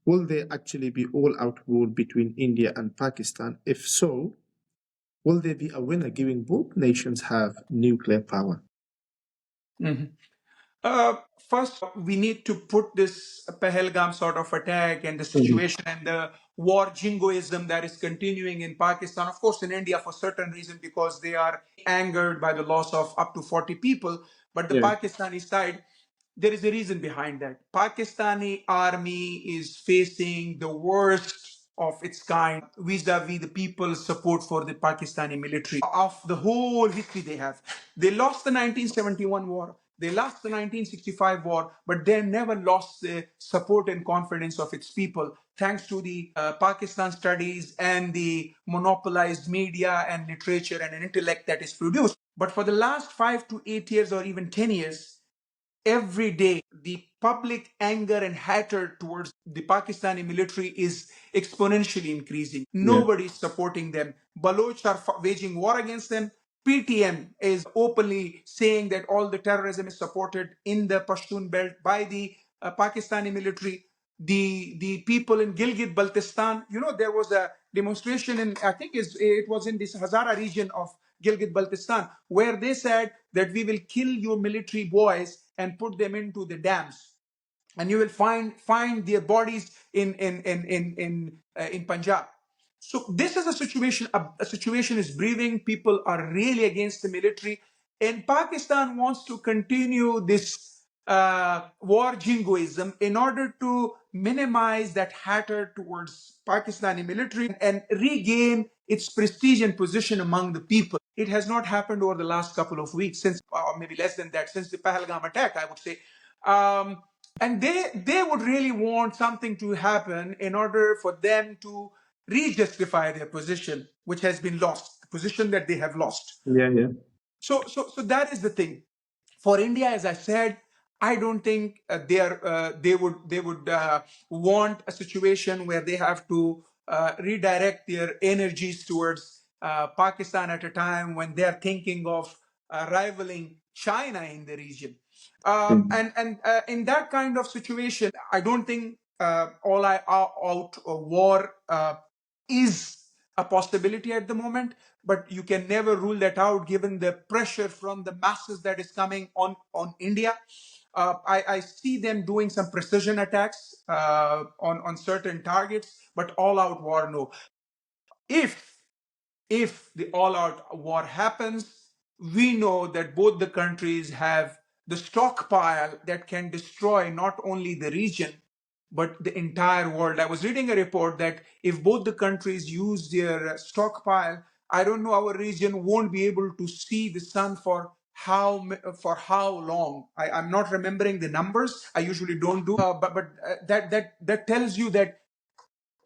Will there actually be all-out war between India and Pakistan? If so, will there be a winner given both nations have nuclear power? We need to put this Pahalgam sort of attack and the Mhm. situation and the war jingoism that is continuing in Pakistan, of course, in India for certain reason because they are angered by the loss of up to 40 people. But the Yeah, Pakistani side, there is a reason behind that. Pakistani army is facing the worst of its kind vis-a-vis the people's support for the Pakistani military of the whole history they have. They lost the 1971 war. They lost the 1965 war, but they never lost the support and confidence of its people, thanks to the Pakistan studies and the monopolized media and literature and intellect that is produced. But for the last 5 to 8 years or even 10 years, every day the public anger and hatred towards the Pakistani military is exponentially increasing. yeah. Nobody is supporting them. Baloch are waging war against them. PTM is openly saying that all the terrorism is supported in the Pashtun belt by the Pakistani military. The people in Gilgit Baltistan, there was a demonstration in, I think it was in this Hazara region of Gilgit Baltistan, where they said that we will kill your military boys and put them into the dams, and you will find their bodies in Punjab. So this is a situation. A situation is brewing. People are really against the military, and Pakistan wants to continue this war jingoism in order to minimize that hatred towards Pakistani military and regain its prestige and position among the people. It has not happened over the last couple of weeks, since, or maybe less than that, since the Pahalgam attack, I would say. And they would really want something to happen in order for them to re-justify their position, which has been lost, the position that they have lost. Yeah, yeah. So that is the thing. For India, as I said, I don't think they would want a situation where they have to redirect their energies towards Pakistan at a time when they are thinking of rivaling China in the region. Mhm. And in that kind of situation, I don't think all out war is a possibility at the moment, but you can never rule that out given the pressure from the masses that is coming on India. I see them doing some precision attacks on certain targets, but all out war, no. If if the all-out war happens, we know that both the countries have the stockpile that can destroy not only the region but the entire world. I was reading a report that if both the countries use their stockpile, I don't know, our region won't be able to see the sun for how long. I'm not remembering the numbers. I usually don't do, but that tells you that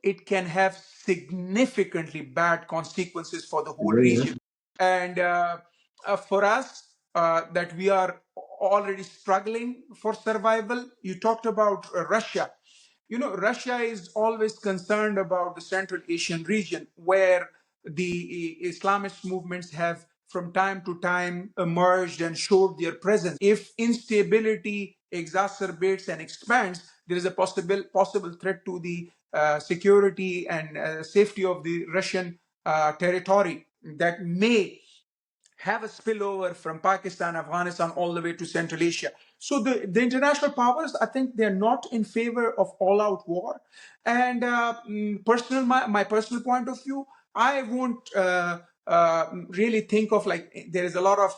it can have significantly bad consequences for the whole Yeah, yeah. region. And for us, that we are already struggling for survival. You talked about Russia. Russia is always concerned about the Central Asian region, where the Islamist movements have from time to time emerged and showed their presence. If instability exacerbates and expands, there is a possible threat to the security and safety of the Russian territory that may have a spillover from Pakistan, Afghanistan, all the way to Central Asia. So the international powers, I think they're not in favor of all-out war. And my personal point of view, I won't really think of, like, there is a lot of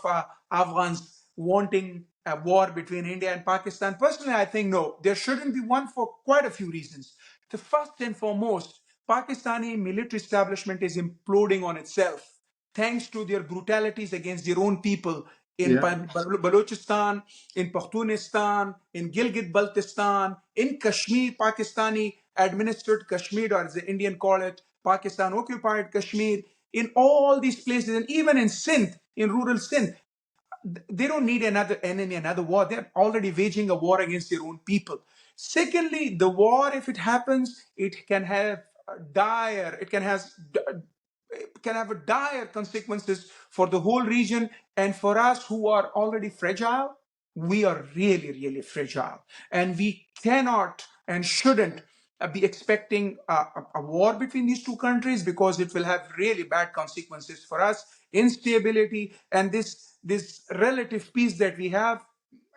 Afghans wanting a war between India and Pakistan. Personally, I think no, there shouldn't be one for quite a few reasons. The first and foremost, Pakistani military establishment is imploding on itself thanks to their brutalities against their own people in Yeah. Balochistan, in Pakhtunistan, in Gilgit Baltistan, in Kashmir, Pakistani administered Kashmir, or as the Indian call it, Pakistan occupied Kashmir, in all these places, and even in Sindh, in rural Sindh. They don't need another enemy, another war. They're already waging a war against their own people. Secondly, the war, if it happens, it can have dire, it can have a dire consequences for the whole region. And for us who are already fragile, we are really, really fragile. And we cannot and shouldn't be expecting a war between these two countries, because it will have really bad consequences for us. Instability and this relative peace that we have,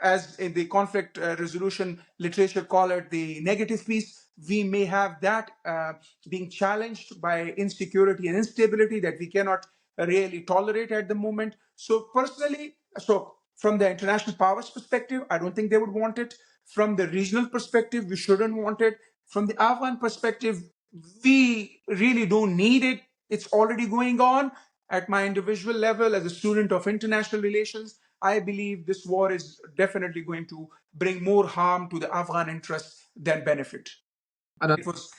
as in the conflict resolution literature call it the negative peace, we may have that being challenged by insecurity and instability that we cannot really tolerate at the moment. So personally, so from the international powers perspective, I don't think they would want it. From the regional perspective, we shouldn't want it. From the Afghan perspective, we really don't need it. It's already going on. At my individual level, as a student of international relations, I believe this war is definitely going to bring more harm to the Afghan interests than benefit. And It was.